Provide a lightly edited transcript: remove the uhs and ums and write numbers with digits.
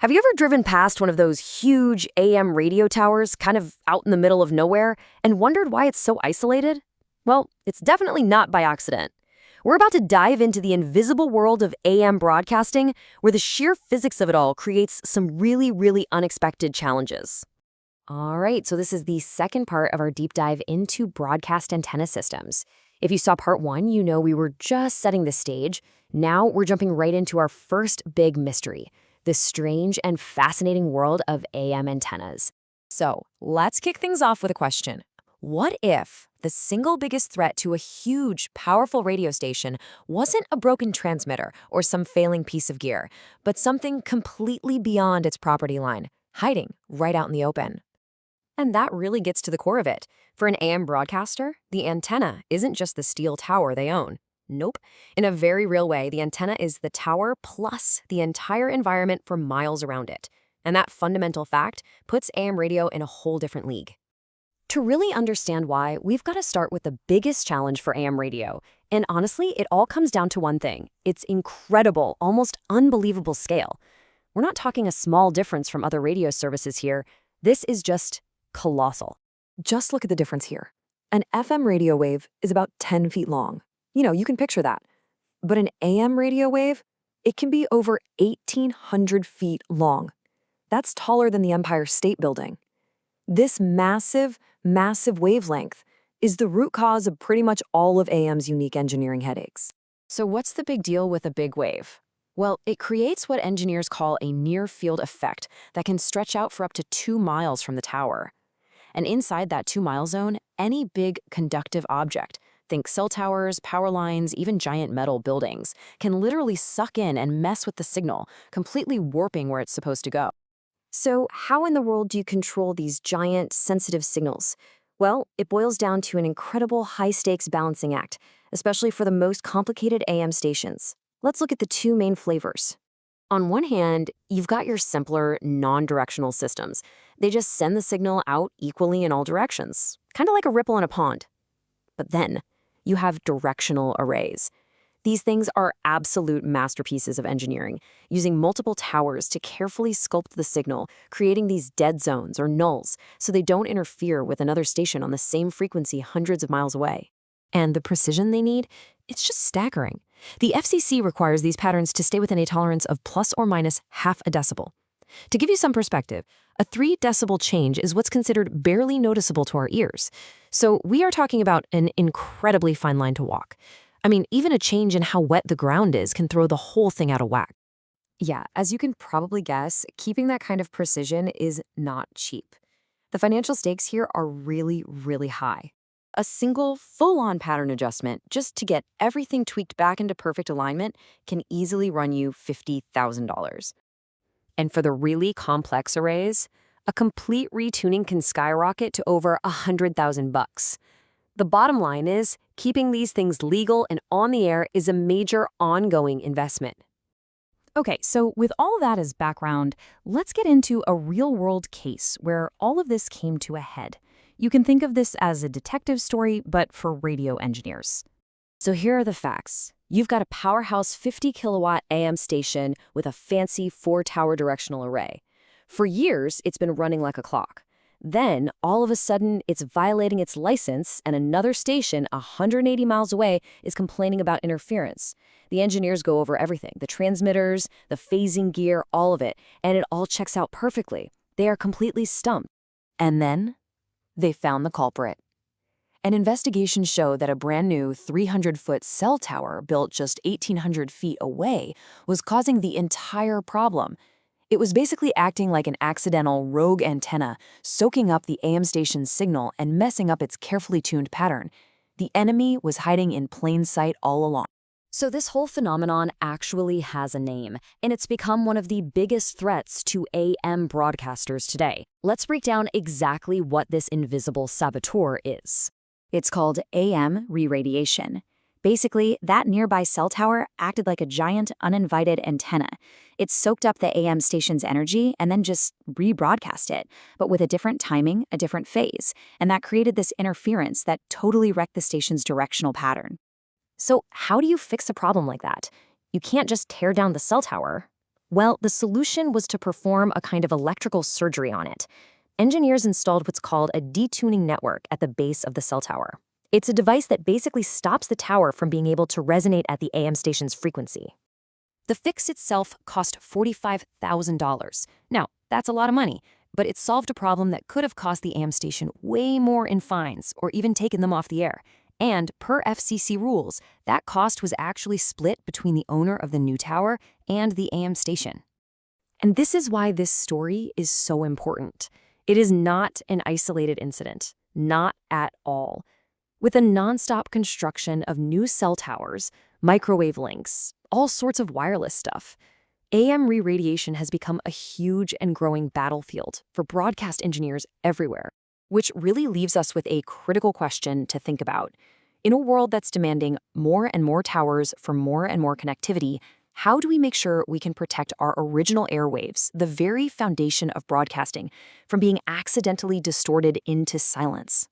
Have you ever driven past one of those huge AM radio towers kind of out in the middle of nowhere and wondered why it's so isolated? Well, it's definitely not by accident. We're about to dive into the invisible world of AM broadcasting, where the sheer physics of it all creates some really unexpected challenges. All right, so this is the second part of our deep dive into broadcast antenna systems. If you saw part one, you know we were just setting the stage. Now we're jumping right into our first big mystery, the strange and fascinating world of AM antennas. So let's kick things off with a question. What if the single biggest threat to a huge, powerful radio station wasn't a broken transmitter or some failing piece of gear, but something completely beyond its property line, hiding right out in the open? And that really gets to the core of it. For an AM broadcaster, the antenna isn't just the steel tower they own. Nope. In a very real way, the antenna is the tower plus the entire environment for miles around it. And that fundamental fact puts AM radio in a whole different league. To really understand why, we've got to start with the biggest challenge for AM radio. And honestly, it all comes down to one thing. It's incredible, almost unbelievable scale. We're not talking a small difference from other radio services here. This is just colossal. Just look at the difference here. An FM radio wave is about 10 feet long. You can picture that. But an AM radio wave, it can be over 1,800 feet long. That's taller than the Empire State Building. This massive wavelength is the root cause of pretty much all of AM's unique engineering headaches. So what's the big deal with a big wave? Well, it creates what engineers call a near-field effect that can stretch out for up to 2 miles from the tower. And inside that 2-mile zone, any big conductive object, think cell towers, power lines, even giant metal buildings, can literally suck in and mess with the signal, completely warping where it's supposed to go. So how in the world do you control these giant, sensitive signals? Well, it boils down to an incredible high-stakes balancing act, especially for the most complicated AM stations. Let's look at the two main flavors. On one hand, you've got your simpler, non-directional systems. They just send the signal out equally in all directions, kind of like a ripple in a pond. But then, you have directional arrays. These things are absolute masterpieces of engineering, using multiple towers to carefully sculpt the signal, creating these dead zones or nulls so they don't interfere with another station on the same frequency hundreds of miles away. And the precision they need, it's just staggering. The FCC requires these patterns to stay within a tolerance of plus or minus half a decibel. To give you some perspective, a 3 decibel change is what's considered barely noticeable to our ears. So we are talking about an incredibly fine line to walk. I mean, even a change in how wet the ground is can throw the whole thing out of whack. Yeah, as you can probably guess, keeping that kind of precision is not cheap. The financial stakes here are really high. A single, full-on pattern adjustment just to get everything tweaked back into perfect alignment can easily run you $50,000. And for the really complex arrays, a complete retuning can skyrocket to over $100,000. The bottom line is, keeping these things legal and on the air is a major ongoing investment. Okay, so with all that as background, let's get into a real-world case where all of this came to a head. You can think of this as a detective story, but for radio engineers. So here are the facts. You've got a powerhouse 50-kilowatt AM station with a fancy 4-tower directional array. For years, it's been running like a clock. Then, all of a sudden, it's violating its license, and another station 180 miles away is complaining about interference. The engineers go over everything, the transmitters, the phasing gear, all of it, and it all checks out perfectly. They are completely stumped. And then, they found the culprit. An investigation showed that a brand new 300-foot cell tower built just 1,800 feet away was causing the entire problem. It was basically acting like an accidental rogue antenna, soaking up the AM station's signal and messing up its carefully tuned pattern. The enemy was hiding in plain sight all along. So this whole phenomenon actually has a name, and it's become one of the biggest threats to AM broadcasters today. Let's break down exactly what this invisible saboteur is. It's called AM re-radiation. Basically, that nearby cell tower acted like a giant, uninvited antenna. It soaked up the AM station's energy and then just rebroadcast it, but with a different timing, a different phase, and that created this interference that totally wrecked the station's directional pattern. So how do you fix a problem like that? You can't just tear down the cell tower. Well, the solution was to perform a kind of electrical surgery on it. Engineers installed what's called a detuning network at the base of the cell tower. It's a device that basically stops the tower from being able to resonate at the AM station's frequency. The fix itself cost $45,000. Now, that's a lot of money, but it solved a problem that could have cost the AM station way more in fines or even taken them off the air. And per FCC rules, that cost was actually split between the owner of the new tower and the AM station. And this is why this story is so important. It is not an isolated incident, not at all. With a nonstop construction of new cell towers, microwave links, all sorts of wireless stuff, AM re-radiation has become a huge and growing battlefield for broadcast engineers everywhere, which really leaves us with a critical question to think about. In a world that's demanding more and more towers for more and more connectivity, how do we make sure we can protect our original airwaves, the very foundation of broadcasting, from being accidentally distorted into silence?